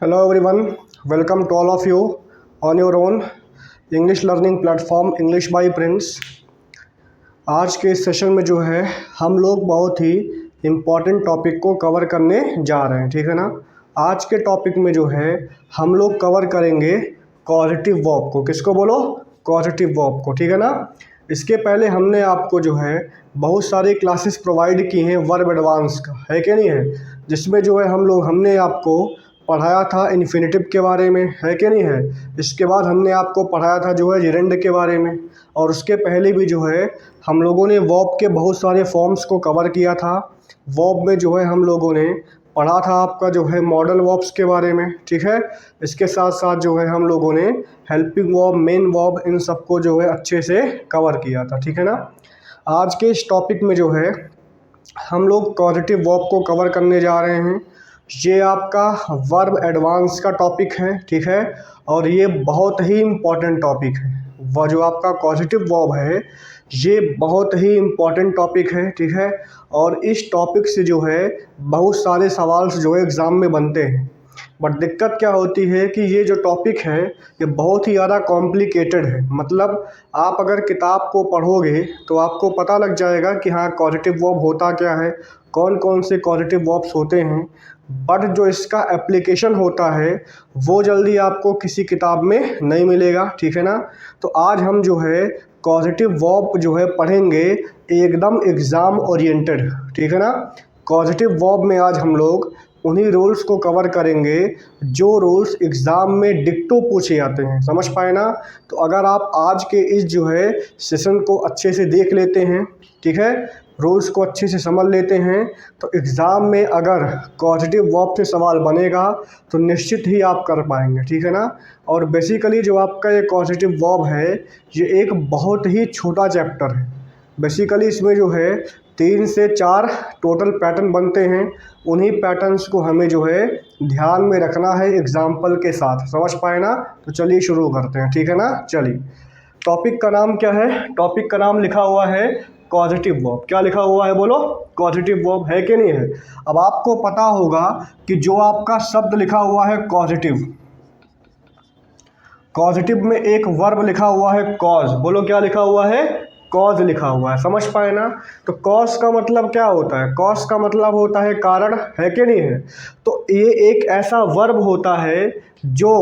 Hello everyone, welcome to all of you on your own English learning platform English by Prince। आज के इस session में जो है हम लोग बहुत ही इम्पॉर्टेंट टॉपिक को कवर करने जा रहे हैं, ठीक है ना। आज के टॉपिक में जो है हम लोग कवर करेंगे कॉजेटिव वर्ब को। किसको बोलो? कॉजेटिव वर्ब को, ठीक है ना। इसके पहले हमने आपको जो है बहुत सारी क्लासेस प्रोवाइड की हैं वर्ब एडवांस का, है कि नहीं है, जिसमें जो है हमने आपको पढ़ाया था इन्फिनेटिव के बारे में, है कि नहीं है। इसके बाद हमने आपको पढ़ाया था जो है जेरेंड के बारे में, और उसके पहले भी जो है हम लोगों ने वर्ब के बहुत सारे फॉर्म्स को कवर किया था। वर्ब में जो है हम लोगों ने पढ़ा था आपका जो है मॉडल वर्ब्स के बारे में, ठीक है। इसके साथ साथ जो है हम लोगों ने हेल्पिंग वर्ब, मेन वर्ब, इन सबको जो है अच्छे से कवर किया था, ठीक है ना। आज के इस टॉपिक में जो है हम लोग कॉजेटिव वर्ब को कवर करने जा रहे हैं। ये आपका वर्ब एडवांस का टॉपिक है, ठीक है, और ये बहुत ही इम्पॉर्टेंट टॉपिक है। वह जो आपका कॉजेटिव वर्ब है ये बहुत ही इम्पॉर्टेंट टॉपिक है, ठीक है। और इस टॉपिक से जो है बहुत सारे सवाल जो है एग्ज़ाम में बनते हैं। बट दिक्कत क्या होती है कि ये जो टॉपिक है ये बहुत ही ज़्यादा कॉम्प्लिकेटेड है। मतलब आप अगर किताब को पढ़ोगे तो आपको पता लग जाएगा कि हाँ कॉजेटिव वर्ब होता क्या है, कौन कौन से कॉजेटिव वर्ब्स होते हैं, बट जो इसका एप्लीकेशन होता है वो जल्दी आपको किसी किताब में नहीं मिलेगा, ठीक है ना। तो आज हम जो है कॉजेटिव वर्ब जो है पढ़ेंगे एकदम एग्ज़ाम ओरिएंटेड, ठीक है ना। कॉजेटिव वर्ब में आज हम लोग उन्हीं रूल्स को कवर करेंगे जो रूल्स एग्ज़ाम में डिक्टो पूछे जाते हैं, समझ पाए ना। तो अगर आप आज के इस जो है सेशन को अच्छे से देख लेते हैं, ठीक है, रूल्स को अच्छे से समझ लेते हैं, तो एग्ज़ाम में अगर कॉजेटिव वर्ब से सवाल बनेगा तो निश्चित ही आप कर पाएंगे, ठीक है ना। और बेसिकली जो आपका ये कॉजेटिव वर्ब है ये एक बहुत ही छोटा चैप्टर है। बेसिकली इसमें जो है 3 से 4 टोटल पैटर्न बनते हैं। उन्हीं पैटर्न्स को हमें जो है ध्यान में रखना है एग्जाम्पल के साथ, समझ पाए ना। तो चलिए शुरू करते हैं, ठीक है ना। चलिए, टॉपिक का नाम क्या है? टॉपिक का नाम लिखा हुआ है कॉजेटिव वर्ब। क्या लिखा हुआ है बोलो? कॉजेटिव वर्ब, है कि नहीं है। अब आपको पता होगा कि जो आपका शब्द लिखा हुआ है कॉजेटिव, कॉजेटिव में एक वर्ब लिखा हुआ है कॉज। बोलो क्या लिखा हुआ है? कॉज लिखा हुआ है, समझ पाए ना। तो कॉज का मतलब क्या होता है? कॉज का मतलब होता है कारण, है कि नहीं है। तो ये एक ऐसा वर्ब होता है जो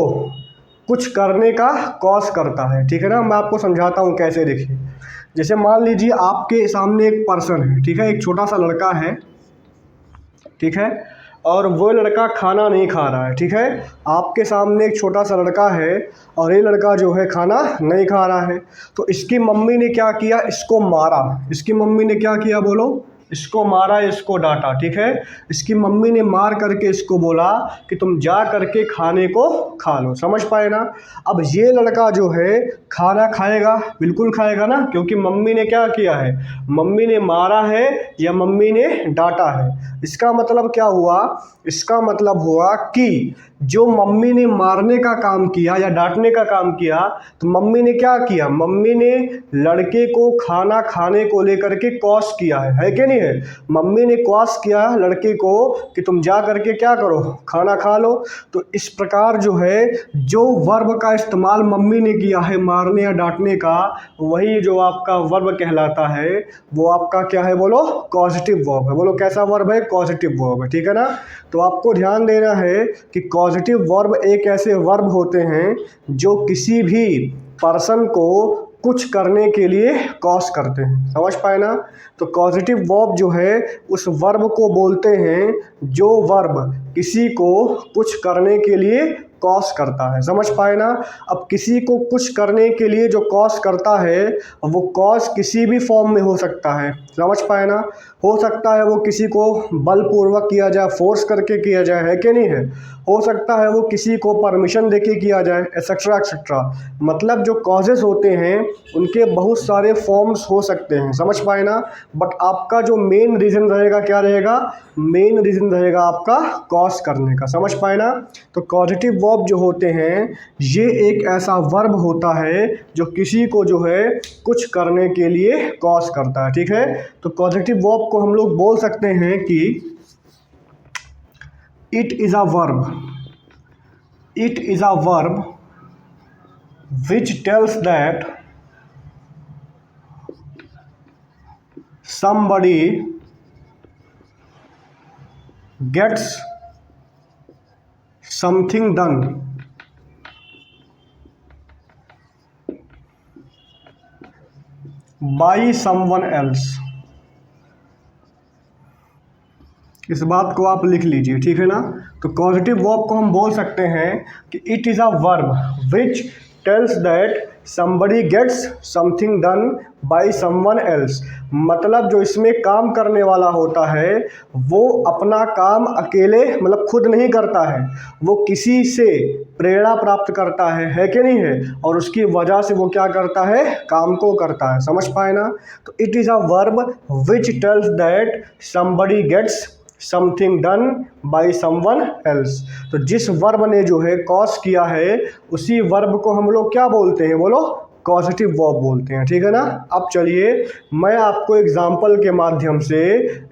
कुछ करने का कॉज करता है, ठीक है ना। मैं आपको समझाता हूँ कैसे। देखिए, जैसे मान लीजिए आपके सामने एक पर्सन है, ठीक है, एक छोटा सा लड़का है, ठीक है, और वो लड़का खाना नहीं खा रहा है, ठीक है। आपके सामने एक छोटा सा लड़का है और ये लड़का जो है खाना नहीं खा रहा है। तो इसकी मम्मी ने क्या किया? इसको मारा। इसकी मम्मी ने क्या किया बोलो? इसको मारा, इसको डांटा, ठीक है। इसकी मम्मी ने मार करके इसको बोला कि तुम जा करके खाने को खा लो, समझ पाए ना। अब ये लड़का जो है खाना खाएगा, बिल्कुल खाएगा ना, क्योंकि मम्मी ने क्या किया है? मम्मी ने मारा है या मम्मी ने डांटा है। इसका मतलब क्या हुआ? इसका मतलब हुआ कि जो मम्मी ने मारने का काम किया या डांटने का काम किया, तो मम्मी ने क्या किया? मम्मी ने लड़के को खाना खाने को लेकर के कॉस किया है कि नहीं है। मम्मी ने कॉस किया लड़के को कि तुम जा करके क्या करो? खाना खा लो। तो इस प्रकार जो है जो वर्ब का इस्तेमाल मम्मी ने किया है मारने या डांटने का, वही जो आपका वर्ब कहलाता है वो आपका क्या है बोलो? कॉजेटिव वर्ब है। बोलो कैसा वर्ब है? कॉजेटिव वर्ब है, ठीक है ना। तो आपको ध्यान देना है कि कॉजेटिव वर्ब एक ऐसे वर्ब होते हैं जो किसी भी पर्सन को कुछ करने के लिए कॉज करते हैं, समझ पाए ना। तो कॉजेटिव वर्ब जो है उस वर्ब को बोलते हैं जो वर्ब किसी को कुछ करने के लिए कॉज करता है, समझ पाए ना। अब किसी को कुछ करने के लिए जो कॉज करता है वो कॉज किसी भी फॉर्म में हो सकता है, समझ पाए ना। हो सकता है वो किसी को बलपूर्वक किया जाए, फोर्स करके किया जाए, है कि नहीं है। हो सकता है वो किसी को परमिशन देके किया जाए, एक्सेट्रा एक्सेट्रा। मतलब जो कॉजेस होते हैं उनके बहुत सारे फॉर्म्स हो सकते हैं, समझ पाए ना। बट आपका जो मेन रीज़न रहेगा क्या रहेगा? मेन रीज़न रहेगा आपका कॉज करने का, समझ पाए ना। तो कॉजेटिव वर्ब जो होते हैं ये एक ऐसा वर्ब होता है जो किसी को जो है कुछ करने के लिए कॉज करता है, ठीक है। तो कॉजेटिव वर्ब को हम लोग बोल सकते हैं कि it is a verb. It is a verb which tells that somebody gets something done by someone else। इस बात को आप लिख लीजिए, ठीक है ना। तो कॉजेटिव वर्ब को हम बोल सकते हैं कि it is a verb which tells that somebody gets something done by someone else. मतलब जो इसमें काम करने वाला होता है वो अपना काम अकेले मतलब खुद नहीं करता है, वो किसी से प्रेरणा प्राप्त करता है कि नहीं है, और उसकी वजह से वो क्या करता है, काम को करता है। समझ पाए ना। तो it is a verb which tells that somebody gets something done by someone else. तो जिस वर्ब ने जो है कॉज किया है उसी वर्ब को हम लोग क्या बोलते हैं, बोलो, कॉजेटिव वर्ब बोलते हैं, ठीक है ना। अब चलिए मैं आपको एग्जाम्पल के माध्यम से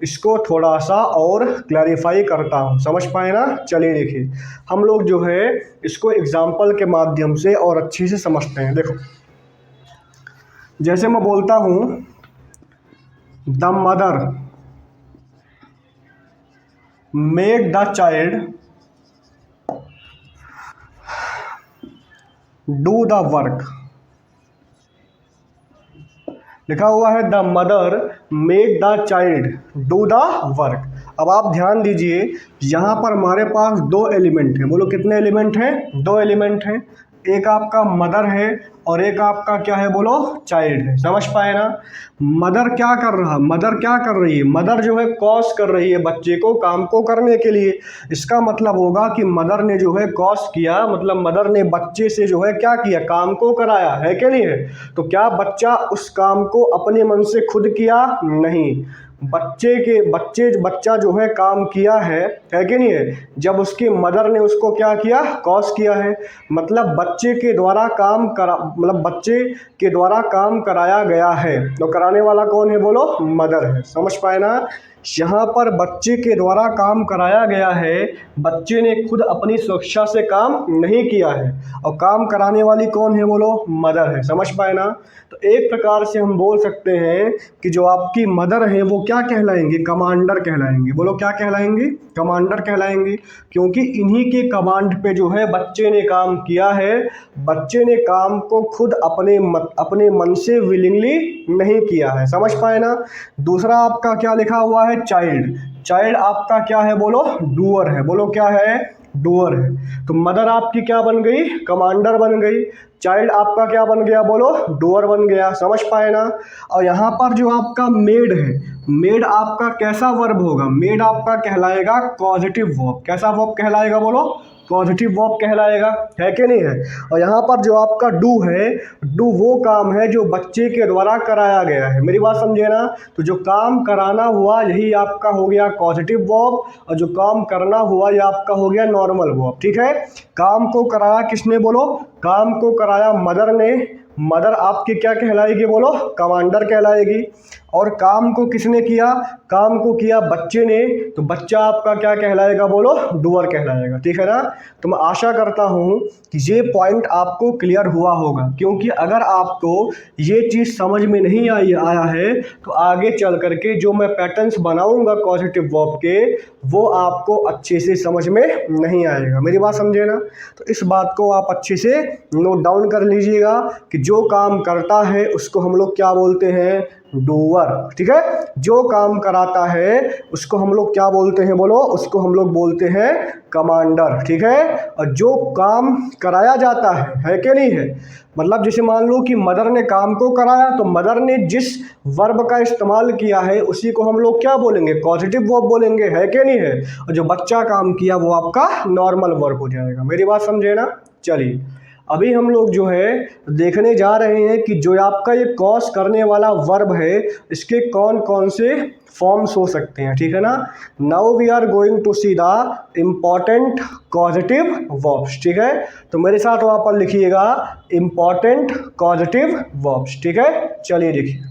इसको थोड़ा सा और क्लैरिफाई करता हूँ। समझ पाए ना। चलिए देखिए, हम लोग जो है इसको एग्जाम्पल के माध्यम से और अच्छे से समझते हैं। देखो, जैसे मैं बोलता हूँ the mother made the child do the work. लिखा हुआ है the mother made the child do the work. अब आप ध्यान दीजिए, यहाँ पर हमारे पास दो एलिमेंट हैं। बोलो कितने एलिमेंट हैं, दो एलिमेंट हैं। एक आपका मदर है और एक आपका क्या है, बोलो, चाइल्ड है। समझ पाए ना। मदर क्या कर रहा, मदर क्या कर रही है, मदर जो है कॉज कर रही है बच्चे को काम को करने के लिए। इसका मतलब होगा कि मदर ने जो है कॉज किया, मतलब मदर ने बच्चे से जो है क्या किया, काम को कराया है कि नहीं है। तो क्या बच्चा उस काम को अपने मन से खुद किया, नहीं, बच्चा जो है काम किया है कि नहीं है, जब उसकी मदर ने उसको क्या किया, कॉज किया है। मतलब बच्चे के द्वारा काम करा, मतलब बच्चे के द्वारा काम कराया गया है। तो कराने वाला कौन है, बोलो, मदर है। समझ पाए ना। यहाँ पर बच्चे के द्वारा काम कराया गया है, बच्चे ने खुद अपनी स्वेच्छा से काम नहीं किया है, और काम कराने वाली कौन है, बोलो, मदर है। समझ पाए ना। तो एक प्रकार से हम बोल सकते हैं कि जो आपकी मदर है वो क्या कहलाएंगे, कमांडर कहलाएंगे। बोलो क्या कहलाएंगे, कमांडर कहलाएंगे, क्योंकि इन्हीं के कमांड पे जो है बच्चे ने काम किया है। बच्चे ने काम को खुद अपने मन से विलिंगली नहीं किया है। समझ पाए ना। दूसरा आपका क्या लिखा हुआ है, चाइल्ड। चाइल्ड आपका क्या है, बोलो, डूअर है। बोलो क्या है, डूअर है। तो मदर आपकी क्या बन गई, कमांडर बन गई। चाइल्ड आपका क्या बन गया, बोलो, डूअर बन गया। समझ पाए ना। और यहाँ पर जो आपका मेड है, मेड आपका कैसा वर्ब होगा, मेड आपका कहलाएगा पॉजिटिव वर्ब। कैसा वर्ब कहलाएगा, बोलो, पॉजिटिव वर्ब कहलाएगा, है कि नहीं है। और यहाँ पर जो आपका डू है, डू वो काम है जो बच्चे के द्वारा कराया गया है। मेरी बात समझे ना। तो जो काम कराना हुआ यही आपका हो गया पॉजिटिव वर्ब, और जो काम करना हुआ ये आपका हो गया नॉर्मल वर्ब, ठीक है। काम को कराया किसने, बोलो, काम को कराया मदर ने। मदर आपकी क्या कहलाएगी, बोलो, कमांडर कहलाएगी। और काम को किसने किया, काम को किया बच्चे ने, तो बच्चा आपका क्या कहलाएगा, बोलो, डूअर कहलाएगा, ठीक है ना। तो मैं आशा करता हूँ कि ये पॉइंट आपको क्लियर हुआ होगा, क्योंकि अगर आपको ये चीज़ समझ में नहीं आया है तो आगे चल करके जो मैं पैटर्न्स बनाऊंगा पॉजिटिव वर्ब के, वो आपको अच्छे से समझ में नहीं आएगा। मेरी बात समझे ना। तो इस बात को आप अच्छे से नोट डाउन कर लीजिएगा कि जो काम करता है उसको हम लोग क्या बोलते हैं, डूअर, ठीक है। जो काम कराता है उसको हम लोग क्या बोलते हैं, बोलो, उसको हम लोग बोलते हैं कमांडर, ठीक है। और जो काम कराया जाता है कि नहीं है, मतलब जैसे मान लो कि मदर ने काम को कराया, तो मदर ने जिस वर्ब का इस्तेमाल किया है उसी को हम लोग क्या बोलेंगे, पॉजिटिव वर्ब बोलेंगे, है कि नहीं है। और जो बच्चा काम किया वो आपका नॉर्मल वर्ब हो जाएगा। मेरी बात समझे ना। चलिए अभी हम लोग जो है देखने जा रहे हैं कि जो आपका ये कॉज करने वाला वर्ब है इसके कौन कौन से फॉर्म्स हो सकते हैं, ठीक है ना। Now we are going to see the important causative verbs, ठीक है। तो मेरे साथ वहाँ पर लिखिएगा इम्पॉर्टेंट कॉजेटिव वर्ब्स, ठीक है। चलिए देखिए,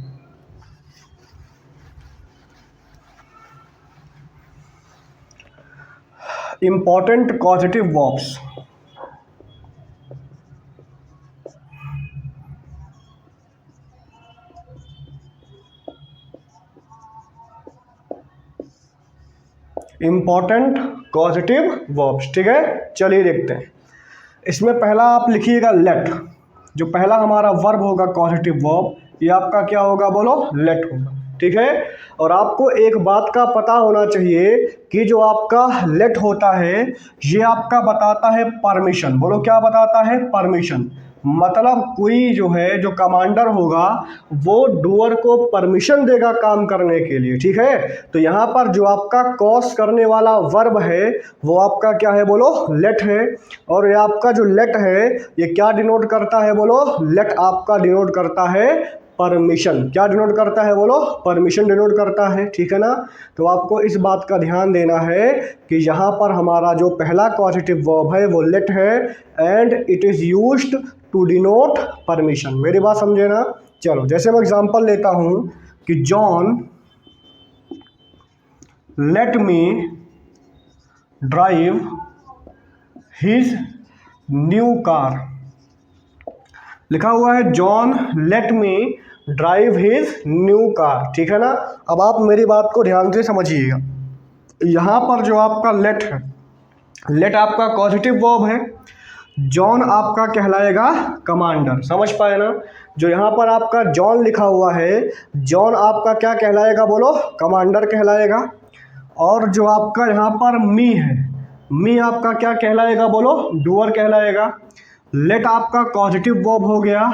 important causative verbs. Important causative verbs. ठीक है, चलिए देखते हैं। इसमें पहला आप लिखिएगा लेट। जो पहला हमारा वर्ब होगा कॉजेटिव वर्ब, ये आपका क्या होगा बोलो, लेट होगा। ठीक है, और आपको एक बात का पता होना चाहिए कि जो आपका लेट होता है ये आपका बताता है परमिशन। बोलो क्या बताता है, परमिशन। मतलब कोई जो है, जो कमांडर होगा वो डूअर को परमिशन देगा काम करने के लिए। ठीक है, तो यहाँ पर जो आपका कॉज करने वाला वर्ब है वो आपका क्या है बोलो, लेट है। और ये आपका जो लेट है ये क्या डिनोट करता है बोलो, लेट आपका डिनोट करता है परमिशन। क्या डिनोट करता है बोलो, परमिशन डिनोट करता है। ठीक है ना, तो आपको इस बात का ध्यान देना है कि यहाँ पर हमारा जो पहला कॉजेटिव वर्ब है वो लेट है and it is used to denote permission. मेरी बात समझे ना। चलो जैसे मैं एग्जांपल लेता हूँ कि John let me drive his new car. लिखा हुआ है John let me drive his new car. ठीक है ना, अब आप मेरी बात को ध्यान से समझिएगा। यहाँ पर जो आपका लेट है, लेट आपका पॉजिटिव वर्ब है, जॉन आपका कहलाएगा कमांडर। समझ पाए ना, जो यहाँ पर आपका जॉन लिखा हुआ है, जॉन आपका क्या कहलाएगा बोलो, कमांडर कहलाएगा। और जो आपका यहाँ पर मी है, मी आपका क्या कहलाएगा बोलो, डूअर कहलाएगा। लेट आपका पॉजिटिव वर्ब हो गया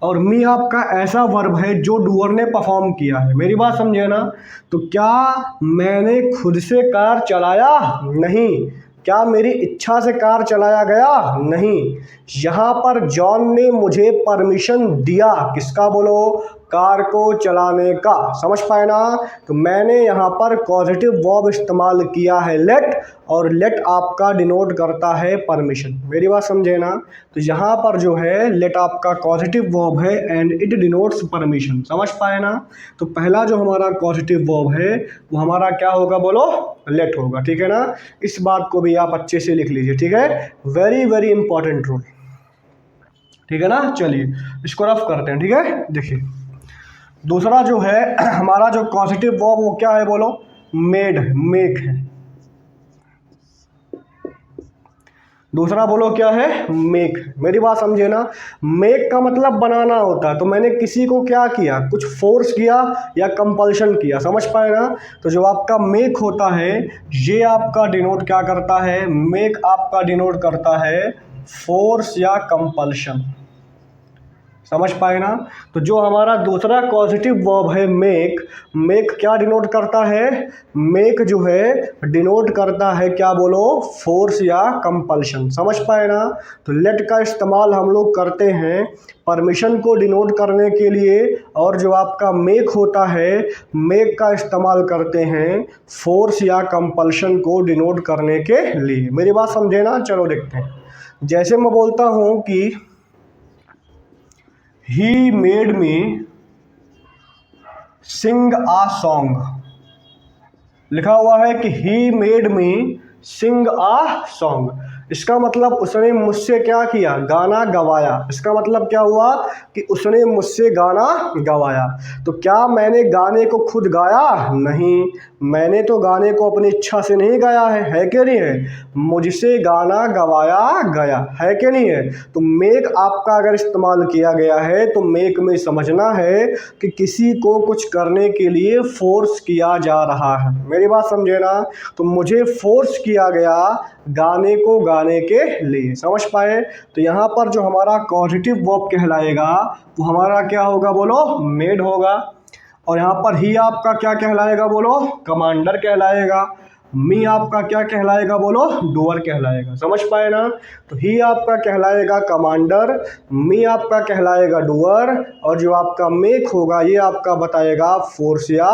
और मी आपका ऐसा वर्ब है जो डूअर ने परफॉर्म किया है। मेरी बात समझे ना। तो क्या मैंने खुद से कार चलाया, नहीं। क्या मेरी इच्छा से कार चलाया गया, नहीं। यहाँ पर जॉन ने मुझे परमिशन दिया, किसका बोलो, कार को चलाने का। समझ पाए ना, तो मैंने यहाँ पर पॉजिटिव वर्ब इस्तेमाल किया है लेट, और लेट आपका डिनोट करता है परमिशन। मेरी बात समझे ना, तो यहाँ पर जो है लेट आपका पॉजिटिव वर्ब है एंड इट डिनोट्स परमिशन। समझ पाए ना, तो पहला जो हमारा पॉजिटिव वर्ब है वो हमारा क्या होगा बोलो, लेट होगा। ठीक है ना, इस बात को भी आप अच्छे से लिख लीजिए। ठीक है, वेरी वेरी इंपॉर्टेंट रूल। ठीक है ना, चलिए इसको रफ करते हैं। ठीक है, देखिए दूसरा जो है हमारा जो पॉजिटिव वर्ब वो क्या है बोलो, मेड है, मेक है। दूसरा बोलो क्या है, मेक। मेरी बात समझे ना, मेक का मतलब बनाना होता है। तो मैंने किसी को क्या किया, कुछ फोर्स किया या कंपल्शन किया। समझ पाए ना, तो जो आपका मेक होता है ये आपका डिनोट क्या करता है, मेक आपका डिनोट करता है फोर्स या कंपल्शन। समझ पाए ना, तो जो हमारा दूसरा पॉजिटिव वर्ब है मेक, मेक क्या डिनोट करता है, मेक जो है डिनोट करता है क्या बोलो, फोर्स या कंपल्शन। समझ पाए ना, तो लेट का इस्तेमाल हम लोग करते हैं परमिशन को डिनोट करने के लिए, और जो आपका मेक होता है, मेक का इस्तेमाल करते हैं फोर्स या कंपल्शन को डिनोट करने के लिए। मेरी बात समझे ना, चलो देखते हैं। जैसे मैं बोलता हूँ कि He made me sing a song। लिखा हुआ है कि he made me sing a song। इसका मतलब उसने मुझसे क्या किया, गाना गवाया। इसका मतलब क्या हुआ कि उसने मुझसे गाना गवाया। तो क्या मैंने गाने को खुद गाया, नहीं। मैंने तो गाने को अपनी इच्छा से नहीं गाया है कि नहीं है, मुझसे गाना गवाया गया है कि नहीं है। तो मेक आपका अगर इस्तेमाल किया गया है तो मेक में समझना है कि किसी को कुछ करने के लिए फोर्स किया जा रहा है। मेरी बात समझे ना, तो मुझे फोर्स किया गया गाने को गाने के लिए। समझ पाए, तो यहाँ पर जो हमारा पॉजिटिव वर्ब कहलाएगा वो हमारा क्या होगा बोलो, मेड होगा। और यहाँ पर ही आपका क्या कहलाएगा बोलो, कमांडर कहलाएगा। मी आपका क्या कहलाएगा बोलो, डूअर कहलाएगा। समझ पाए ना, तो ही आपका कहलाएगा कमांडर, मी आपका कहलाएगा डूअर, और जो आपका मेक होगा ये आपका बताएगा फोर्स या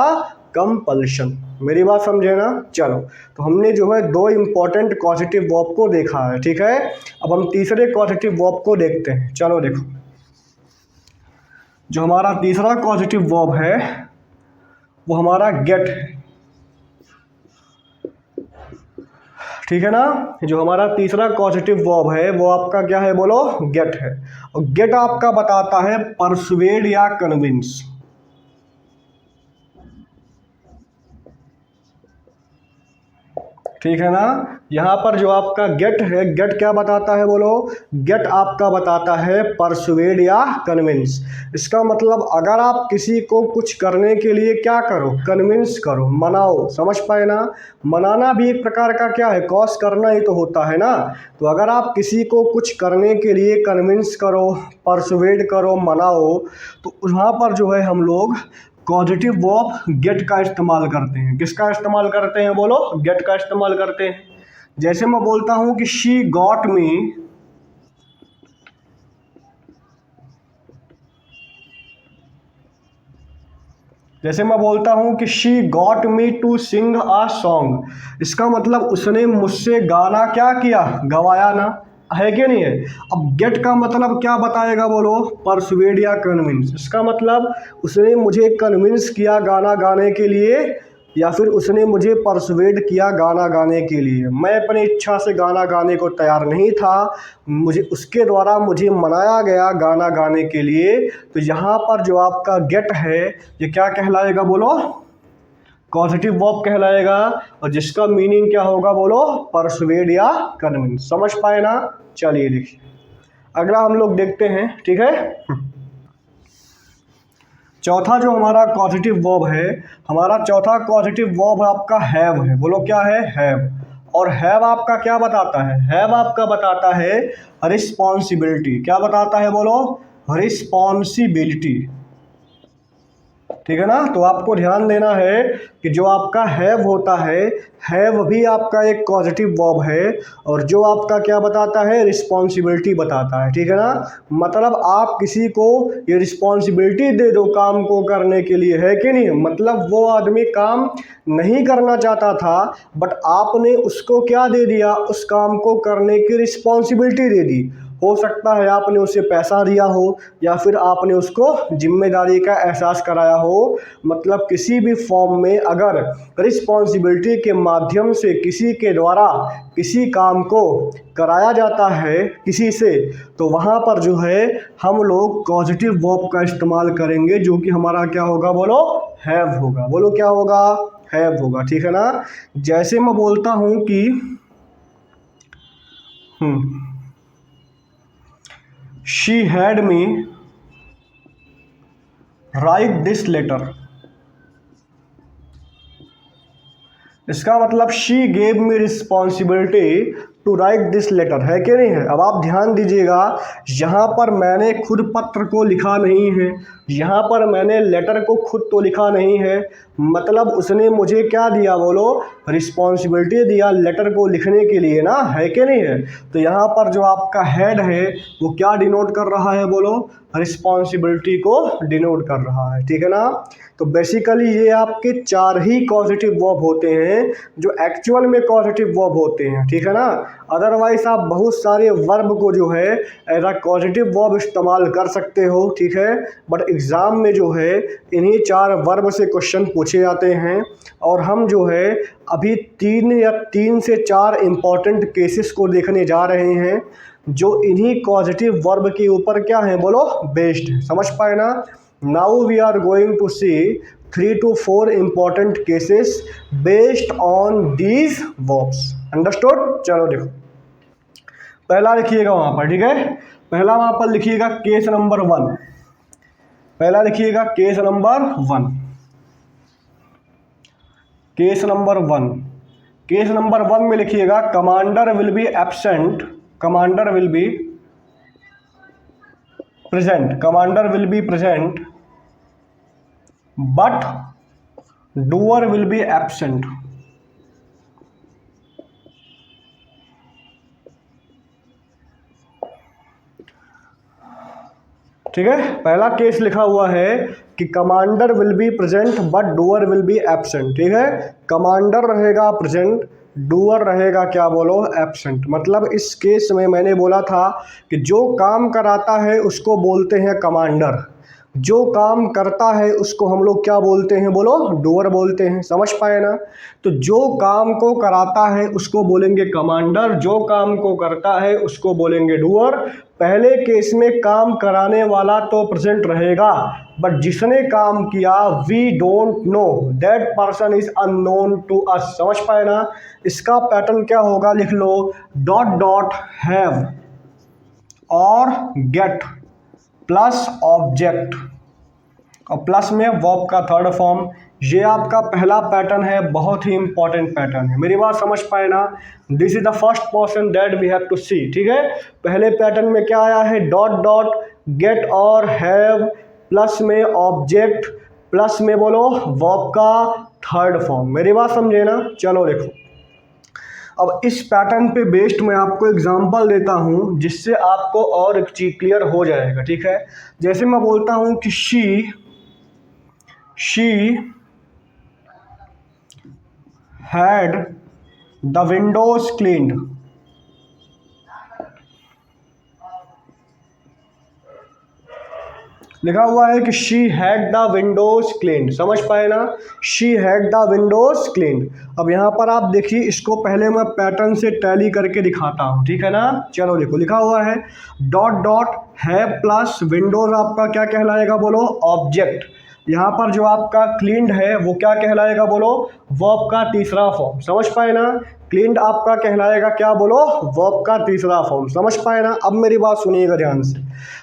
कंपल्शन। मेरी बात समझे ना। चलो, तो हमने जो है दो इम्पॉर्टेंट पॉजिटिव वर्ब को देखा है। ठीक है, अब हम तीसरे पॉजिटिव वर्ब को देखते हैं। चलो देखो, जो हमारा तीसरा पॉजिटिव वर्ब है वो हमारा गेट है। ठीक है ना, जो हमारा तीसरा पॉजिटिव वर्ब है वो आपका क्या है बोलो, गेट है। और गेट आपका बताता है परसुएड या कन्विंस। ठीक है ना। यहाँ पर जो आपका गेट है, गेट क्या बताता है बोलो, गेट आपका बताता है परसुएड या कन्विंस। इसका मतलब अगर आप किसी को कुछ करने के लिए क्या करो, कन्विंस करो, मनाओ, समझ पाए ना। मनाना भी एक प्रकार का क्या है, कॉज करना ही तो होता है ना। तो अगर आप किसी को कुछ करने के लिए कन्विंस करो, परसुएड करो, मनाओ, तो वहाँ पर जो है हम लोग पॉजिटिव वर्ब गेट का इस्तेमाल करते हैं। किसका इस्तेमाल करते हैं बोलो, गेट का इस्तेमाल करते हैं। जैसे मैं बोलता हूं कि शी गॉट मी, जैसे मैं बोलता हूं कि she got me to sing a song, इसका मतलब उसने मुझसे गाना क्या किया, गवाया ना, है कि नहीं है। अब गेट का मतलब क्या बताएगा बोलो, परसुएड या कन्विंस। इसका मतलब उसने मुझे कन्विंस किया गाना गाने के लिए, या फिर उसने मुझे परसुएड किया गाना गाने के लिए। मैं अपनी इच्छा से गाना गाने को तैयार नहीं था, मुझे उसके द्वारा मुझे मनाया गया गाना गाने के लिए। तो यहाँ पर जो आपका गेट है ये क्या कहलाएगा बोलो, पॉजिटिव वर्ब कहलाएगा, और जिसका मीनिंग क्या होगा बोलो, परसुएड या कन्विंस। समझ पाए ना। चलिए देखिए अगला हम लोग देखते हैं, ठीक है। चौथा जो हमारा पॉजिटिव वर्ब है, हमारा चौथा पॉजिटिव वर्ब आपका हैव है। बोलो क्या है, हैव। और हैव आपका क्या बताता है, हैव आपका बताता है रिस्पॉन्सिबिलिटी। क्या बताता है बोलो, रिस्पॉन्सिबिलिटी। ठीक है ना। तो आपको ध्यान देना है कि जो आपका हैव होता है, हैव भी आपका एक पॉजिटिव वर्ब है, और जो आपका क्या बताता है, रिस्पॉन्सिबिलिटी बताता है। ठीक है ना। मतलब आप किसी को ये रिस्पॉन्सिबिलिटी दे दो काम को करने के लिए, है कि नहीं। मतलब वो आदमी काम नहीं करना चाहता था, बट आपने उसको क्या दे दिया, उस काम को करने की रिस्पॉन्सिबिलिटी दे दी। हो सकता है आपने उसे पैसा दिया हो, या फिर आपने उसको जिम्मेदारी का एहसास कराया हो। मतलब किसी भी फॉर्म में अगर रिस्पॉन्सिबिलिटी के माध्यम से किसी के द्वारा किसी काम को कराया जाता है किसी से, तो वहाँ पर जो है हम लोग पॉजिटिव वर्ब का इस्तेमाल करेंगे, जो कि हमारा क्या होगा बोलो, हैव होगा। बोलो क्या होगा, हैव होगा। ठीक है ना। जैसे मैं बोलता हूँ कि she had me write this letter, इसका मतलब she gave me responsibility to write this letter, है कि नहीं है। अब आप ध्यान दीजिएगा, यहाँ पर मैंने खुद पत्र को लिखा नहीं है, यहाँ पर मैंने लेटर को खुद तो लिखा नहीं है। मतलब उसने मुझे क्या दिया बोलो, रिस्पॉन्सिबिलिटी दिया लेटर को लिखने के लिए ना, है कि नहीं है। तो यहाँ पर जो आपका हेड है वो क्या डिनोट कर रहा है बोलो, रिस्पॉन्सिबिलिटी को डिनोट कर रहा है। ठीक है ना। तो बेसिकली ये आपके चार ही पॉजिटिव वर्ब होते हैं जो एक्चुअल में पॉजिटिव वर्ब होते हैं। ठीक है ना। अदरवाइज आप बहुत सारे वर्ब को जो है एज अ पॉजिटिव वर्ब इस्तेमाल कर सकते हो। ठीक है। बट एग्ज़ाम में जो है इन्हीं चार वर्ब से क्वेश्चन पूछे जाते हैं, और हम जो है अभी तीन से चार इम्पॉर्टेंट केसेस को देखने जा रहे हैं जो इन्हीं पॉजिटिव वर्ब के ऊपर क्या है बोलो, बेस्ड है। समझ पाए ना। Now we are going to see 3 to 4 important cases based on these verbs. Understood. चलो देखो पहला लिखिएगा वहां पर, ठीक है। पहला वहां पर लिखिएगा केस नंबर 1। पहला लिखिएगा case number 1। Case number 1, case number 1 में लिखिएगा commander will be absent, commander will be present, commander will be present but doer will be absent। ठीक है। पहला केस लिखा हुआ है कि commander will be present but doer will be absent. ठीक है। कमांडर रहेगा प्रेजेंट, डूअर रहेगा क्या बोलो, एब्सेंट। मतलब इस केस में मैंने बोला था कि जो काम कराता है उसको बोलते हैं कमांडर, जो काम करता है उसको हम लोग क्या बोलते हैं बोलो, डूअर बोलते हैं। समझ पाए ना। तो जो काम को कराता है उसको बोलेंगे कमांडर, जो काम को करता है उसको बोलेंगे डूअर। पहले केस में काम कराने वाला तो प्रेजेंट रहेगा, बट जिसने काम किया we don't know, that person is unknown to us. समझ पाए ना। इसका पैटर्न क्या होगा, लिख लो, डॉट डॉट हैव और गेट प्लस ऑब्जेक्ट और प्लस में वर्ब का थर्ड फॉर्म। ये आपका पहला पैटर्न है, बहुत ही इंपॉर्टेंट पैटर्न है। मेरी बात समझ पाए ना। This is the first portion that we have to see. ठीक है, पहले पैटर्न में क्या आया है, डॉट डॉट गेट और हैव प्लस में ऑब्जेक्ट प्लस में बोलो वर्ब का थर्ड फॉर्म। मेरी बात समझे ना। चलो देखो, अब इस पैटर्न पे बेस्ड मैं आपको एग्जांपल देता हूँ जिससे आपको और एक चीज क्लियर हो जाएगा। ठीक है, जैसे मैं बोलता हूँ कि she had the Windows cleaned. लिखा हुआ है कि she had the Windows cleaned. समझ पाए ना, she had the Windows cleaned. अब यहाँ पर आप देखिए, इसको पहले मैं पैटर्न से टैली करके दिखाता हूँ। ठीक है ना। चलो देखो, लिखा हुआ है dot dot have plus Windows आपका क्या कहलाएगा बोलो, ऑब्जेक्ट। यहाँ पर जो आपका क्लीन्ड है वो क्या कहलाएगा बोलो, वर्ब का तीसरा फॉर्म। समझ पाए ना। क्लीन्ड आपका कहलाएगा क्या बोलो, वर्ब का तीसरा फॉर्म। समझ पाए ना। अब मेरी बात सुनिएगा ध्यान से।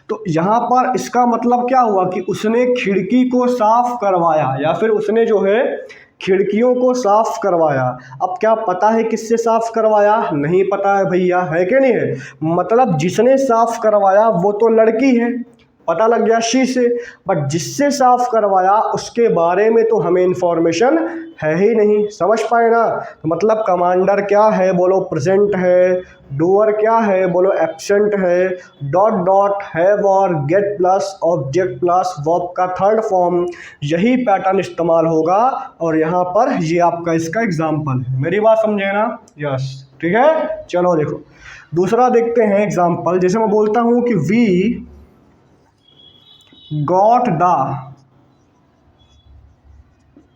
तो यहाँ पर इसका मतलब क्या हुआ कि उसने खिड़की को साफ करवाया, या फिर उसने जो है खिड़कियों को साफ करवाया। अब क्या पता है किससे साफ करवाया, नहीं पता है भैया, है कि नहीं है। मतलब जिसने साफ करवाया वो तो लड़की है, पता लग गया शी से। बट जिससे साफ करवाया उसके बारे में तो हमें इंफॉर्मेशन है ही नहीं। समझ पाए ना। तो मतलब कमांडर क्या है बोलो, प्रेजेंट है। डूअर क्या है बोलो, एब्सेंट है। डॉट डॉट हैव और get plus object plus verb का थर्ड फॉर्म, यही पैटर्न इस्तेमाल होगा। और यहाँ पर ये आपका इसका एग्जाम्पल है। मेरी बात समझे ना। यस, ठीक है। चलो देखो, दूसरा देखते हैं एग्जाम्पल। जैसे मैं बोलता हूँ कि we got the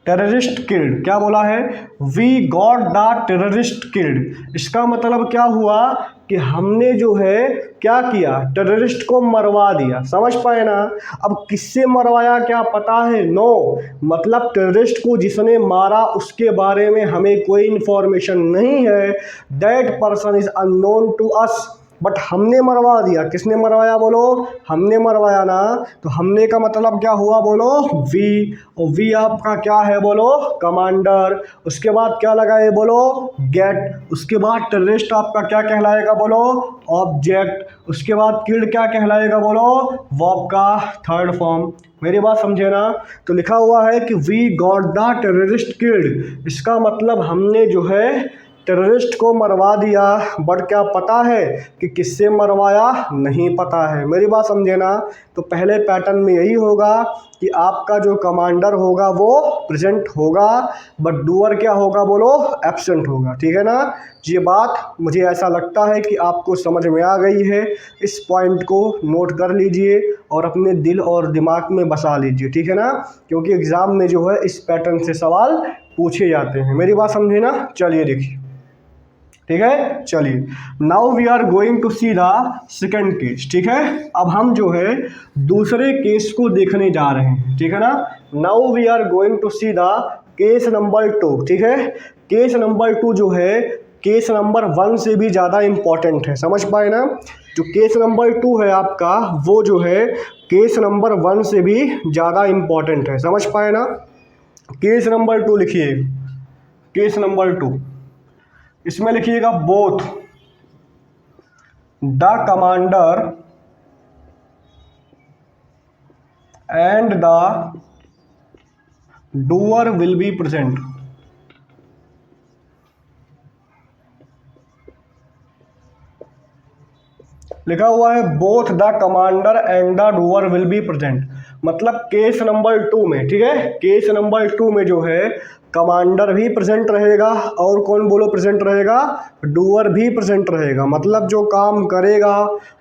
terrorist killed. क्या बोला है, we got the terrorist killed. इसका मतलब क्या हुआ कि हमने जो है क्या किया, टेररिस्ट को मरवा दिया। समझ पाए ना। अब किससे मरवाया क्या पता है, नो, मतलब टेररिस्ट को जिसने मारा उसके बारे में हमें कोई इंफॉर्मेशन नहीं है। That person is unknown to us, but हमने मरवा दिया। किसने मरवाया बोलो, हमने मरवाया ना। तो हमने का मतलब क्या हुआ बोलो, वी। और वी आपका क्या है बोलो, कमांडर। उसके बाद क्या लगाए बोलो, गेट। उसके बाद टेररिस्ट आपका क्या कहलाएगा बोलो, ऑब्जेक्ट। उसके बाद किल्ड क्या कहलाएगा बोलो, वर्ब का थर्ड फॉर्म। मेरी बात समझे ना। तो लिखा हुआ है कि we got the terrorist killed. इसका मतलब हमने जो है टेररिस्ट को मरवा दिया, बट क्या पता है कि किससे मरवाया, नहीं पता है। मेरी बात समझे ना। तो पहले पैटर्न में यही होगा कि आपका जो कमांडर होगा वो प्रेजेंट होगा, बट डूअर क्या होगा बोलो, एब्सेंट होगा। ठीक है ना। ये बात मुझे ऐसा लगता है कि आपको समझ में आ गई है। इस पॉइंट को नोट कर लीजिए और अपने दिल और दिमाग में बसा लीजिए। ठीक है ना, क्योंकि एग्ज़ाम में जो है इस पैटर्न से सवाल पूछे जाते हैं। मेरी बात समझे ना। चलिए देखिए, ठीक है। चलिए, now we are going to see the second case. ठीक है, अब हम जो है दूसरे केस को देखने जा रहे हैं। ठीक है ना। Now we are going to see the case number 2। ठीक है, केस नंबर 2 जो है केस नंबर 1 से भी ज़्यादा इम्पॉर्टेंट है। समझ पाए ना। जो केस नंबर 2 है आपका, वो जो है केस नंबर 1 से भी ज़्यादा इम्पॉर्टेंट है। समझ पाए ना। केस नंबर 2 लिखिए, केस नंबर 2, इसमें लिखिएगा both the commander and the doer will be present. लिखा हुआ है both the commander and the doer will be present. मतलब केस नंबर 2 में, ठीक है, केस नंबर 2 में जो है कमांडर भी प्रेजेंट रहेगा और कौन बोलो प्रेजेंट रहेगा, डूअर भी प्रेजेंट रहेगा। मतलब जो काम करेगा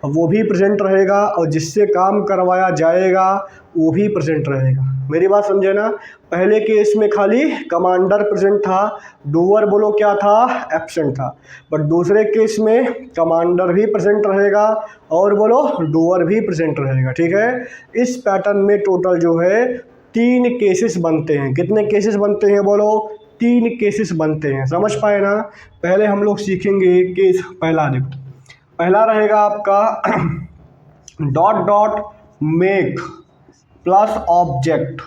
वो भी प्रेजेंट रहेगा और जिससे काम करवाया जाएगा वो भी प्रेजेंट रहेगा। मेरी बात समझे ना, पहले केस में खाली कमांडर प्रेजेंट था, डूअर बोलो क्या था, एब्सेंट था। बट दूसरे केस में कमांडर भी प्रेजेंट रहेगा और बोलो डूअर भी प्रेजेंट रहेगा। ठीक है, इस पैटर्न में टोटल जो है 3 केसेस बनते हैं। कितने केसेस बनते हैं बोलो, 3 केसेस बनते हैं। समझ पाए ना। पहले हम लोग सीखेंगे केस पहला। देखो पहला रहेगा आपका dot dot make plus object.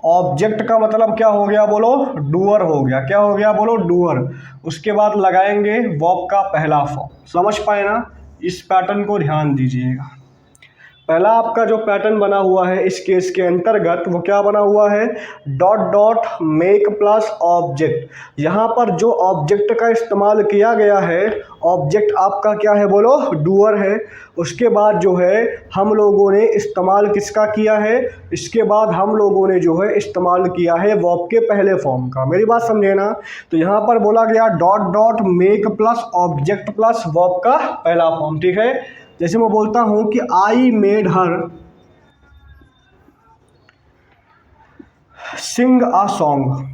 Object का मतलब क्या हो गया बोलो, डूअर हो गया। क्या हो गया बोलो, डूअर। उसके बाद लगाएंगे वर्ब का पहला फॉर्म। समझ पाए ना, इस पैटर्न को ध्यान दीजिएगा। पहला आपका जो पैटर्न बना हुआ है इस केस के अंतर्गत वो क्या बना हुआ है, dot dot make plus object. यहाँ पर जो ऑब्जेक्ट का इस्तेमाल किया गया है, ऑब्जेक्ट आपका क्या है बोलो, डूअर है। उसके बाद जो है हम लोगों ने इस्तेमाल किसका किया है, इसके बाद हम लोगों ने जो है इस्तेमाल किया है वर्ब के पहले फॉर्म का। मेरी बात समझे ना। तो यहाँ पर बोला गया dot dot make plus object plus verb का पहला फॉर्म। ठीक है, जैसे मैं बोलता हूं कि I made her Singh a song.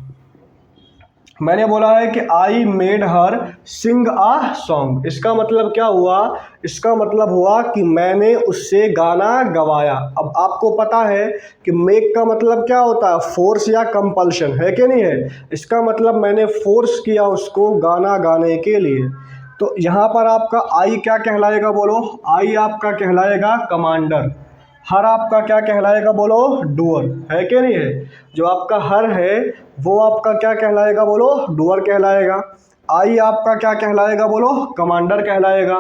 मैंने बोला है कि I made her Singh a song. इसका मतलब क्या हुआ, इसका मतलब हुआ कि मैंने उससे गाना गवाया। अब आपको पता है कि मेक का मतलब क्या होता है, फोर्स या कंपल्शन, है कि नहीं है। इसका मतलब मैंने फोर्स किया उसको गाना गाने के लिए। तो यहाँ पर आपका आई क्या कहलाएगा बोलो, आई आपका कहलाएगा कमांडर। हर आपका क्या कहलाएगा बोलो, डूअर, है कि नहीं है। जो आपका हर है वो आपका क्या कहलाएगा बोलो, डूअर कहलाएगा। आई आपका क्या कहलाएगा बोलो, कमांडर कहलाएगा।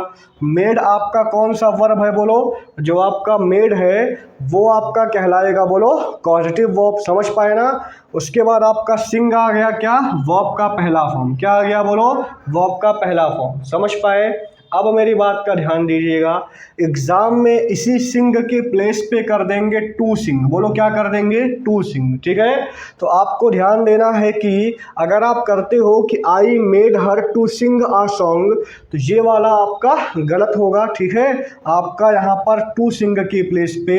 मेड आपका कौन सा वर्ब है बोलो, जो आपका मेड है वो आपका कहलाएगा बोलो कॉजेटिव वर्ब। समझ पाए ना। उसके बाद आपका सिंग आ गया क्या, वर्ब का पहला फॉर्म। क्या आ गया बोलो, वर्ब का पहला फॉर्म। समझ पाए। अब मेरी बात का ध्यान दीजिएगा, एग्जाम में इसी सिंग के प्लेस पे कर देंगे टू सिंग। बोलो क्या कर देंगे, टू सिंग। ठीक है, तो आपको ध्यान देना है कि अगर आप करते हो कि I made her to sing a song, तो ये वाला आपका गलत होगा। ठीक है, आपका यहाँ पर टू सिंग की प्लेस पे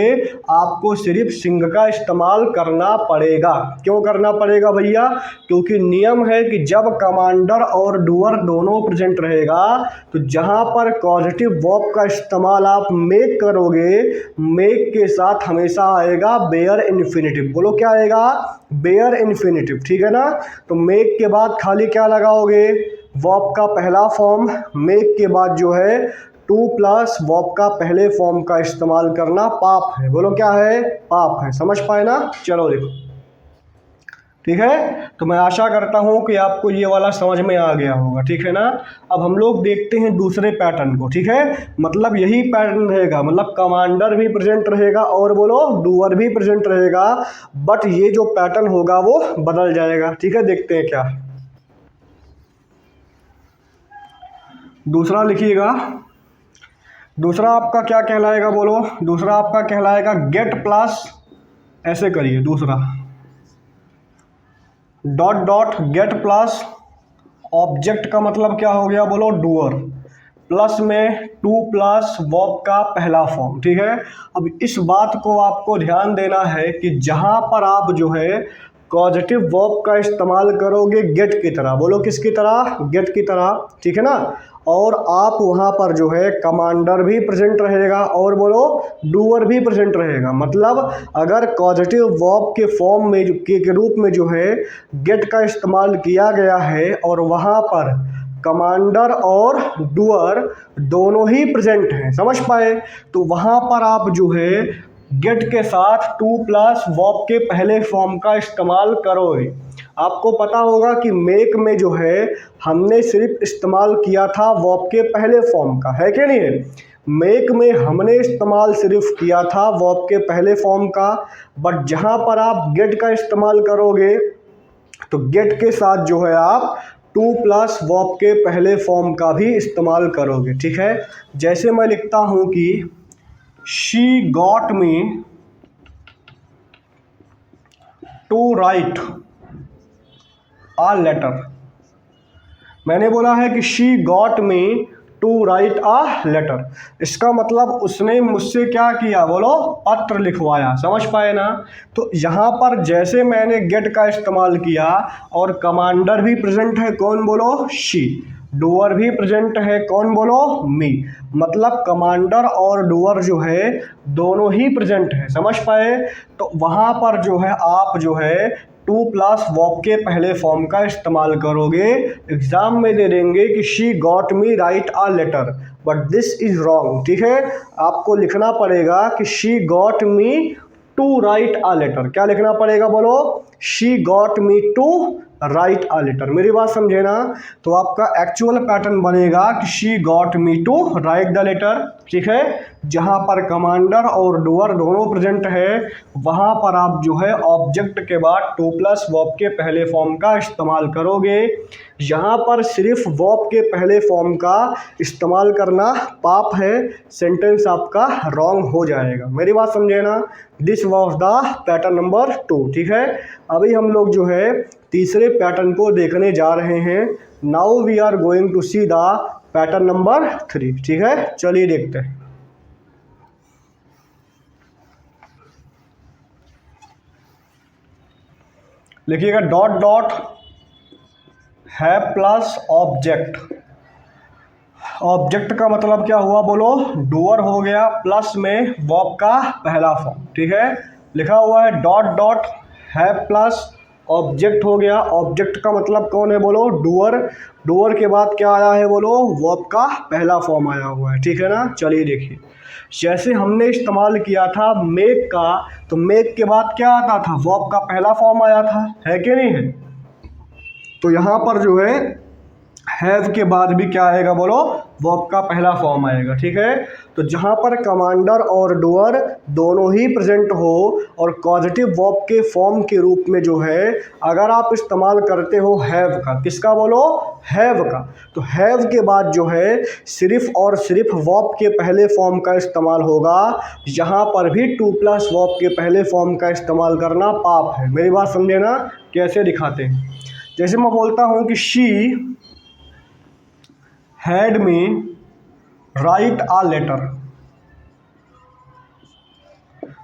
आपको सिर्फ सिंग का इस्तेमाल करना पड़ेगा। क्यों करना पड़ेगा भैया, क्योंकि नियम है कि जब कमांडर और डूअर दोनों प्रेजेंट रहेगा तो जहाँ पर पॉजिटिव वर्ब का इस्तेमाल आप मेक करोगे, मेक के साथ हमेशा आएगा बेयर इन्फिनिटिव। बोलो क्या आएगा, बेयर इन्फिनिटिव। ठीक है ना। तो मेक के बाद खाली क्या लगाओगे, वर्ब का पहला फॉर्म। मेक के बाद जो है टू प्लस वर्ब का पहले फॉर्म का इस्तेमाल करना पाप है। बोलो क्या है, पाप है। समझ पाए ना। चलो देखो, ठीक है। तो मैं आशा करता हूं कि आपको ये वाला समझ में आ गया होगा। ठीक है ना। अब हम लोग देखते हैं दूसरे पैटर्न को। ठीक है, मतलब यही पैटर्न रहेगा, मतलब कमांडर भी प्रेजेंट रहेगा और बोलो डूअर भी प्रेजेंट रहेगा, बट ये जो पैटर्न होगा वो बदल जाएगा। ठीक है, देखते हैं क्या। दूसरा लिखिएगा, दूसरा आपका क्या कहलाएगा बोलो, दूसरा आपका कहलाएगा गेट प्लस, ऐसे करिए, दूसरा dot dot gate plus object का मतलब क्या हो गया बोलो, डूअर, प्लस में टू प्लस वर्ब का पहला फॉर्म। ठीक है, अब इस बात को आपको ध्यान देना है कि जहां पर आप जो है पॉजिटिव वर्ब का इस्तेमाल करोगे गेट की तरह, बोलो किसकी तरह, गेट की तरह। ठीक है ना। और आप वहाँ पर जो है कमांडर भी प्रेजेंट रहेगा और बोलो डूअर भी प्रेजेंट रहेगा। मतलब अगर पॉजिटिव वर्ब के फॉर्म में के रूप में जो है गेट का इस्तेमाल किया गया है और वहाँ पर कमांडर और डूअर दोनों ही प्रेजेंट हैं, समझ पाए, तो वहाँ पर आप जो है गेट के साथ टू प्लस वर्ब के पहले फॉर्म का इस्तेमाल करोगे। आपको पता होगा कि मेक में जो है हमने सिर्फ इस्तेमाल किया था वर्ब के पहले फॉर्म का, है कि नहीं है। मेक में हमने इस्तेमाल सिर्फ किया था वर्ब के पहले फॉर्म का, बट जहाँ पर आप गेट का इस्तेमाल करोगे तो गेट के साथ जो है आप टू प्लस वर्ब के पहले फॉर्म का भी इस्तेमाल करोगे। ठीक है, जैसे मैं लिखता हूँ कि she got me to write a letter. मैंने बोला है कि she got me to write a letter, इसका मतलब उसने मुझसे क्या किया, बोलो, पत्र लिखवाया। समझ पाए ना। तो यहाँ पर जैसे मैंने गेट का इस्तेमाल किया और कमांडर भी प्रेजेंट है, कौन, बोलो, शी। डूअर भी प्रेजेंट है, कौन, बोलो, मी। मतलब कमांडर और डूअर जो है दोनों ही प्रेजेंट है। समझ पाए। तो वहाँ पर जो है आप जो है टू प्लस वर्ब के पहले फॉर्म का इस्तेमाल करोगे। एग्जाम में दे देंगे कि she got me write a letter, but this is wrong. ठीक है, आपको लिखना पड़ेगा कि she got me to write a letter. क्या लिखना पड़ेगा, बोलो, she got me to write a letter. मेरी बात समझे ना। तो आपका एक्चुअल पैटर्न बनेगा कि she got me to write the letter. ठीक है, जहां पर कमांडर और डूअर दोनों प्रेजेंट है वहां पर आप जो है ऑब्जेक्ट के बाद टू प्लस वर्ब के पहले फॉर्म का इस्तेमाल करोगे। यहाँ पर सिर्फ वर्ब के पहले फॉर्म का इस्तेमाल करना पाप है, सेंटेंस आपका रॉन्ग हो जाएगा। मेरी बात समझे ना। This was the pattern number 2। ठीक है, अभी हम लोग जो है तीसरे पैटर्न को देखने जा रहे हैं। Now we are going to see the pattern number 3। ठीक है, चलिए देखते हैं। लिखिएगा डॉट डॉट है प्लस ऑब्जेक्ट। ऑब्जेक्ट का मतलब क्या हुआ, बोलो, डूअर हो गया, प्लस में वर्ब का पहला फॉर्म। ठीक है, लिखा हुआ है डॉट डॉट है प्लस ऑब्जेक्ट हो गया। ऑब्जेक्ट का मतलब कौन है, बोलो, डूअर। डूअर के बाद क्या आया है, बोलो, वर्ब का पहला फॉर्म आया हुआ है। ठीक है ना। चलिए देखिए, जैसे हमने इस्तेमाल किया था मेक का, तो मेक के बाद क्या आता था, वर्ब का पहला फॉर्म आया था, है कि नहीं है। तो यहाँ पर जो है हैव के बाद भी क्या आएगा, बोलो, वर्ब का पहला फॉर्म आएगा। ठीक है, तो जहाँ पर कमांडर और डूअर दोनों ही प्रेजेंट हो और पॉजिटिव वर्ब के फॉर्म के रूप में जो है अगर आप इस्तेमाल करते हो हैव का, किसका, बोलो, हैव का, तो हैव के बाद जो है सिर्फ और सिर्फ वर्ब के पहले फॉर्म का इस्तेमाल होगा। यहाँ पर भी टू प्लस वर्ब के पहले फॉर्म का इस्तेमाल करना पाप है। मेरी बात समझे ना। कैसे दिखाते हैं, जैसे मैं बोलता हूँ कि she had me write a letter.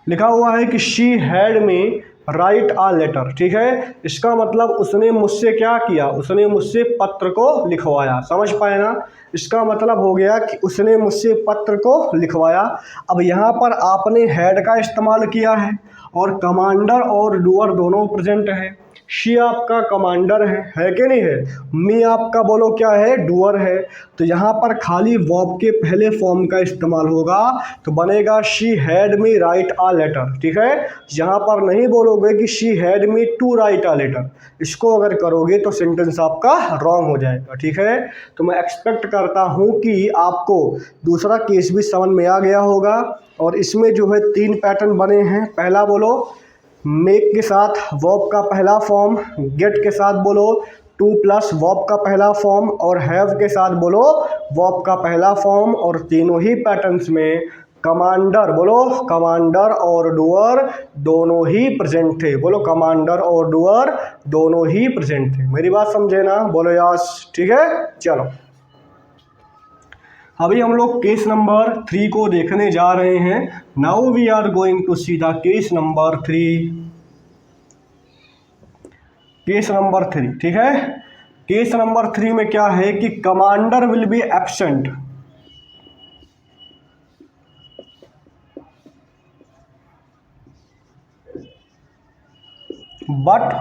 लिखा हुआ है कि she had me write a letter. ठीक है, इसका मतलब उसने मुझसे क्या किया, उसने मुझसे पत्र को लिखवाया। समझ पाए ना। इसका मतलब हो गया कि उसने मुझसे पत्र को लिखवाया। अब यहाँ पर आपने हैड का इस्तेमाल किया है और कमांडर और डूअर दोनों प्रेजेंट है। शी आपका कमांडर है कि नहीं है। मी आपका, बोलो, क्या है, डूअर है। तो यहाँ पर खाली वर्ब के पहले फॉर्म का इस्तेमाल होगा, तो बनेगा she had me write a letter. ठीक है, यहाँ पर नहीं बोलोगे कि she had me to write a letter. इसको अगर करोगे तो सेंटेंस आपका रॉन्ग हो जाएगा। ठीक है, तो मैं एक्सपेक्ट करता हूँ कि आपको दूसरा केस भी समझ में आ गया होगा। और इसमें जो है 3 पैटर्न बने हैं। पहला, बोलो, मेक के साथ वर्ब का पहला फॉर्म, गेट के साथ, बोलो, टू प्लस वर्ब का पहला फॉर्म, और हैव के साथ, बोलो, वर्ब का पहला फॉर्म। और तीनों ही पैटर्न्स में कमांडर, बोलो, कमांडर और डूअर दोनों ही प्रेजेंट थे। बोलो, कमांडर और डूअर दोनों ही प्रेजेंट थे। मेरी बात समझे ना, बोलो यस। ठीक है, चलो अभी हम लोग केस नंबर 3 को देखने जा रहे हैं। Now we are going to see the case number 3। Case number 3, ठीक है। केस नंबर 3 में क्या है कि commander will be absent but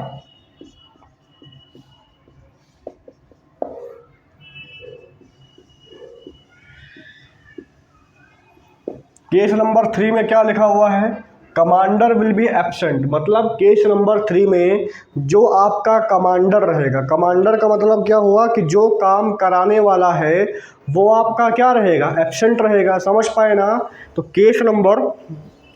case number 3 में क्या लिखा हुआ है, कमांडर विल बी एब्सेंट। मतलब केस नंबर 3 में जो आपका कमांडर रहेगा, कमांडर का मतलब क्या हुआ कि जो काम कराने वाला है वो आपका क्या रहेगा, एब्सेंट रहेगा। समझ पाए ना। तो केस नंबर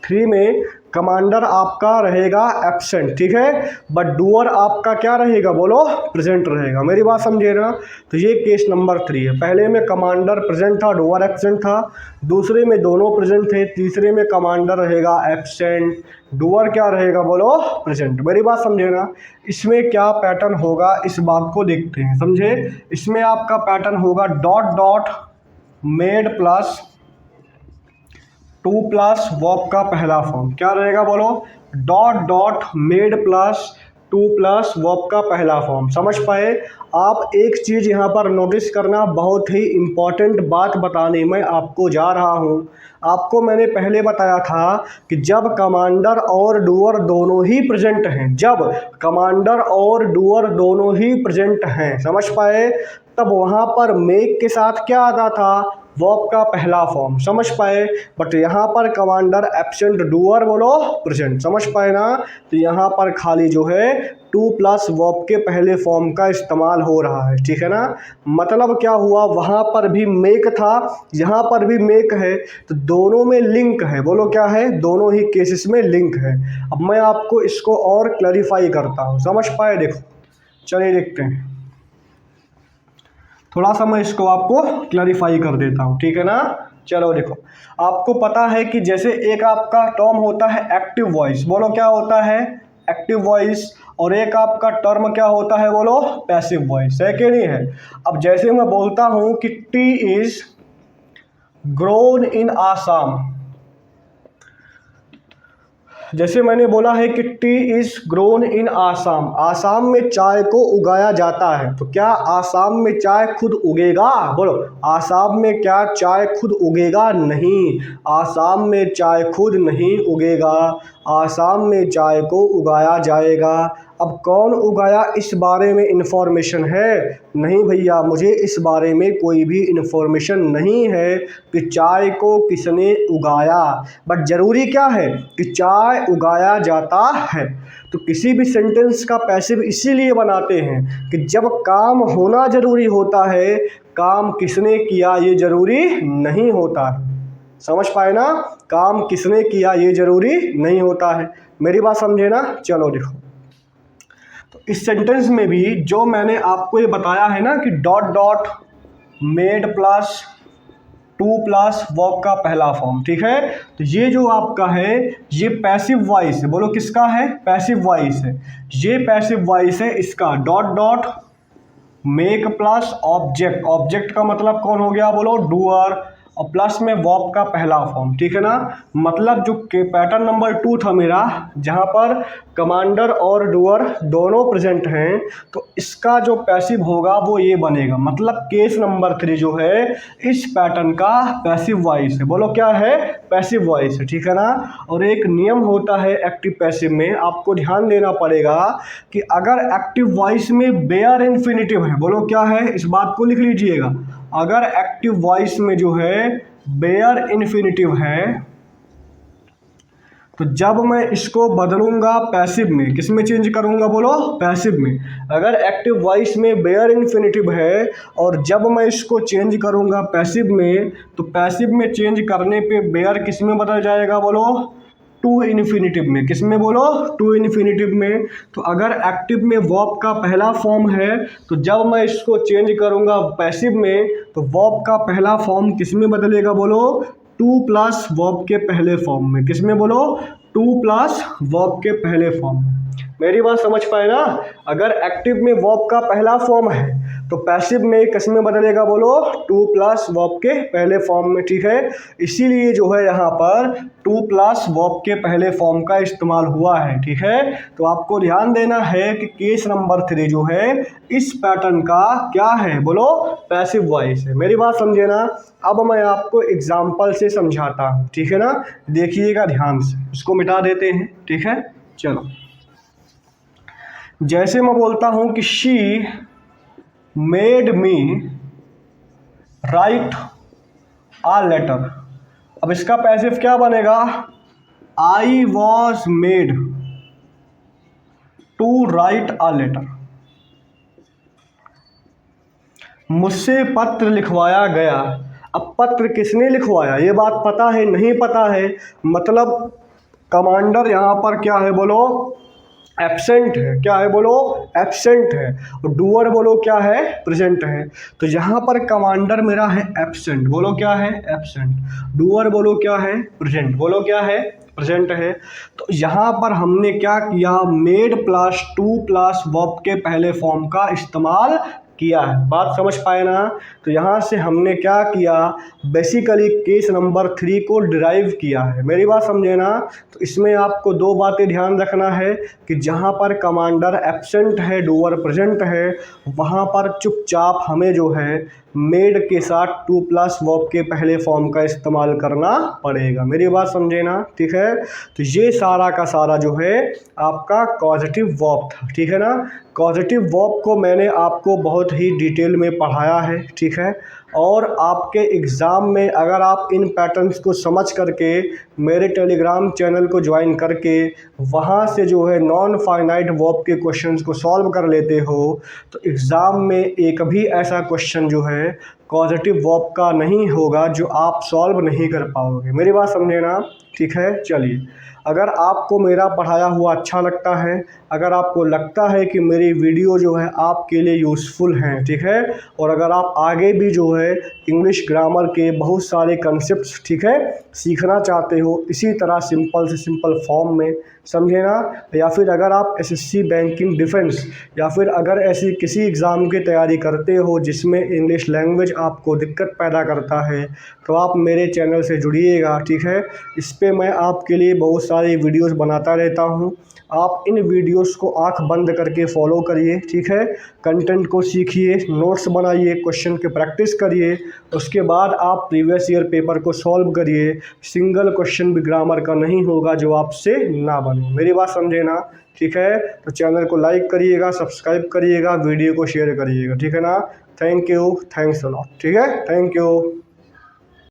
3 में कमांडर आपका रहेगा एब्सेंट, ठीक है, बट डूअर आपका क्या रहेगा बोलो, प्रेजेंट रहेगा। मेरी बात समझे ना। तो ये केस नंबर 3 है। पहले में कमांडर प्रेजेंट था, डूअर एब्सेंट था। दूसरे में दोनों प्रेजेंट थे। तीसरे में कमांडर रहेगा एब्सेंट, डूअर क्या रहेगा बोलो, प्रेजेंट। मेरी बात समझे ना। इसमें क्या पैटर्न होगा इस बात को देखते हैं, समझे। इसमें आपका पैटर्न होगा dot dot made plus two plus verb का पहला फॉर्म। क्या रहेगा बोलो, dot dot made plus two plus verb का पहला फॉर्म। समझ पाए। आप एक चीज़ यहाँ पर नोटिस करना, बहुत ही इम्पॉर्टेंट बात बताने में आपको जा रहा हूँ। आपको मैंने पहले बताया था कि जब कमांडर और डूअर दोनों ही प्रेजेंट हैं, जब कमांडर और डूअर दोनों ही प्रेजेंट हैं, समझ पाए, तब वहाँ पर मेक के साथ क्या आता था, वर्ब का पहला फॉर्म। समझ पाए। बट यहाँ पर कमांडर एब्सेंट, डूअर बोलो प्रेजेंट। समझ पाए ना। तो यहाँ पर खाली जो है टू प्लस वर्ब के पहले फॉर्म का इस्तेमाल हो रहा है, ठीक है ना। मतलब क्या हुआ, वहाँ पर भी मेक था, यहाँ पर भी मेक है, तो दोनों में लिंक है। बोलो क्या है, दोनों ही केसेस में लिंक है। अब मैं आपको इसको और क्लैरिफाई करता हूँ। समझ पाए। देखो चलिए देखते हैं, थोड़ा सा मैं इसको आपको क्लैरिफाई कर देता हूँ, ठीक है ना। चलो देखो, आपको पता है कि जैसे एक आपका टर्म होता है एक्टिव वॉइस, बोलो क्या होता है, एक्टिव वॉइस, और एक आपका टर्म क्या होता है बोलो, पैसिव वॉइस, है कि नहीं है। अब जैसे मैं बोलता हूँ कि T is grown in Assam, जैसे मैंने बोला है कि T is grown in Assam, Assam में चाय को उगाया जाता है। तो क्या आसाम में चाय खुद उगेगा, बोलो, आसाम में क्या चाय खुद उगेगा, नहीं, आसाम में चाय खुद नहीं उगेगा, आसाम में चाय को उगाया जाएगा। अब कौन उगाया, इस बारे में इन्फॉर्मेशन है नहीं भैया, मुझे इस बारे में कोई भी इन्फॉर्मेशन नहीं है कि चाय को किसने उगाया, बट ज़रूरी क्या है कि चाय उगाया जाता है। तो किसी भी सेंटेंस का पैसिव इसीलिए बनाते हैं कि जब काम होना ज़रूरी होता है, काम किसने किया ये ज़रूरी नहीं होता है। समझ पाए ना, काम किसने किया ये ज़रूरी नहीं होता है। मेरी बात समझे ना। चलो देखो, तो इस सेंटेंस में भी जो मैंने आपको ये बताया है ना कि dot dot made plus two plus verb का पहला फॉर्म, ठीक है। तो ये जो आपका है ये पैसिव वॉइस है। बोलो किसका है, पैसिव वॉइस है। ये पैसिव वॉइस है, इसका dot dot make plus object, object का मतलब कौन हो गया बोलो, डूअर, और प्लस में वर्ब का पहला फॉर्म, ठीक है ना। मतलब जो के पैटर्न नंबर 2 था मेरा, जहाँ पर कमांडर और डूअर दोनों प्रेजेंट हैं, तो इसका जो पैसिव होगा वो ये बनेगा। मतलब केस नंबर 3 जो है इस पैटर्न का पैसिव वॉइस है। बोलो क्या है, पैसिव वॉइस है, ठीक है ना। और एक नियम होता है एक्टिव पैसिव में, आपको ध्यान देना पड़ेगा कि अगर एक्टिव वॉइस में बेयर इन्फिनिटिव है, बोलो क्या है, इस बात को लिख लीजिएगा, अगर एक्टिव वॉइस में जो है बेयर इन्फिनिटिव है, तो जब मैं इसको बदलूंगा पैसिव में, किस में चेंज करूंगा बोलो, पैसिव में। अगर एक्टिव वॉइस में बेयर इन्फिनिटिव है और जब मैं इसको चेंज करूंगा पैसिव में, तो पैसिव में चेंज करने पे बेयर किस में बदल जाएगा बोलो, टू इन्फिनिटिव में। किस में बोलो, टू इन्फिनिटिव में। तो अगर एक्टिव में वर्ब का पहला फॉर्म है, तो जब मैं इसको चेंज करूंगा पैसिव में, तो वर्ब का पहला फॉर्म किस में बदलेगा बोलो, टू प्लस वर्ब के पहले फॉर्म में। किस में बोलो, टू प्लस वर्ब के पहले फॉर्म में। मेरी बात समझ पाए ना। अगर एक्टिव में वर्ब का पहला फॉर्म है तो पैसिव में किस में बदलेगा बोलो, टू प्लस वर्ब के पहले फॉर्म में, ठीक है। इसीलिए जो है यहाँ पर टू प्लस वर्ब के पहले फॉर्म का इस्तेमाल हुआ है, ठीक है। तो आपको ध्यान देना है कि केस नंबर 3 जो है इस पैटर्न का क्या है बोलो, पैसिव वॉइस है। मेरी बात समझे ना। अब मैं आपको एग्जाम्पल से समझाता हूँ, ठीक है ना। देखिएगा ध्यान से, इसको मिटा देते हैं, ठीक है। चलो, जैसे मैं बोलता हूँ कि she made me write a letter, अब इसका पैसिव क्या बनेगा, I was made to write a letter. मुझसे पत्र लिखवाया गया। अब पत्र किसने लिखवाया ये बात पता है नहीं पता है, मतलब कमांडर यहाँ पर क्या है बोलो, एब्सेंट है। क्या है बोलो, एब्सेंट है। और डूअर बोलो क्या है, प्रेजेंट है। तो यहाँ पर कमांडर मेरा है एब्सेंट, बोलो क्या है, एब्सेंट। डूअर बोलो क्या है, प्रेजेंट, बोलो क्या है, प्रेजेंट है। तो यहाँ पर हमने क्या किया, made plus two plus verb के पहले फॉर्म का इस्तेमाल किया है। बात समझ पाए ना। तो यहाँ से हमने क्या किया, बेसिकली केस नंबर 3 को डिराइव किया है। मेरी बात समझे ना। तो इसमें आपको दो बातें ध्यान रखना है कि जहाँ पर कमांडर एब्सेंट है, डूअर प्रेजेंट है, वहाँ पर चुपचाप हमें जो है मेड के साथ टू प्लस वर्ब के पहले फॉर्म का इस्तेमाल करना पड़ेगा। मेरी बात समझे ना, ठीक है। तो ये सारा का सारा जो है आपका कॉजेटिव वर्ब था, ठीक है ना। कॉजेटिव वर्ब को मैंने आपको बहुत ही डिटेल में पढ़ाया है, ठीक है। और आपके एग्ज़ाम में अगर आप इन पैटर्न्स को समझ करके मेरे टेलीग्राम चैनल को ज्वाइन करके वहाँ से जो है नॉन फाइनाइट वर्ब के क्वेश्चंस को सॉल्व कर लेते हो, तो एग्ज़ाम में एक भी ऐसा क्वेश्चन जो है कॉजेटिव वर्ब का नहीं होगा जो आप सॉल्व नहीं कर पाओगे। मेरी बात समझे ना, ठीक है। चलिए, अगर आपको मेरा पढ़ाया हुआ अच्छा लगता है, अगर आपको लगता है कि मेरी वीडियो जो है आपके लिए यूज़फुल हैं, ठीक है, और अगर आप आगे भी जो है इंग्लिश ग्रामर के बहुत सारे कंसेप्ट्स, ठीक है, सीखना चाहते हो इसी तरह सिंपल से सिंपल फॉर्म में, समझे ना। या फिर अगर आप एसएससी बैंकिंग डिफेंस या फिर अगर ऐसी किसी एग्ज़ाम की तैयारी करते हो जिसमें इंग्लिश लैंग्वेज आपको दिक्कत पैदा करता है, तो आप मेरे चैनल से जुड़िएगा, ठीक है। इस पे मैं आपके लिए बहुत सारी वीडियोस बनाता रहता हूँ। आप इन वीडियोस को आंख बंद करके फॉलो करिए, ठीक है। कंटेंट को सीखिए, नोट्स बनाइए, क्वेश्चन की प्रैक्टिस करिए, उसके बाद आप प्रीवियस ईयर पेपर को सॉल्व करिए। सिंगल क्वेश्चन भी ग्रामर का नहीं होगा जो आपसे ना बने। मेरी बात समझे ना, ठीक है। तो चैनल को लाइक करिएगा, सब्सक्राइब करिएगा, वीडियो को शेयर करिएगा, ठीक है ना। Thank you, thanks a lot, ठीक है, थैंक यू।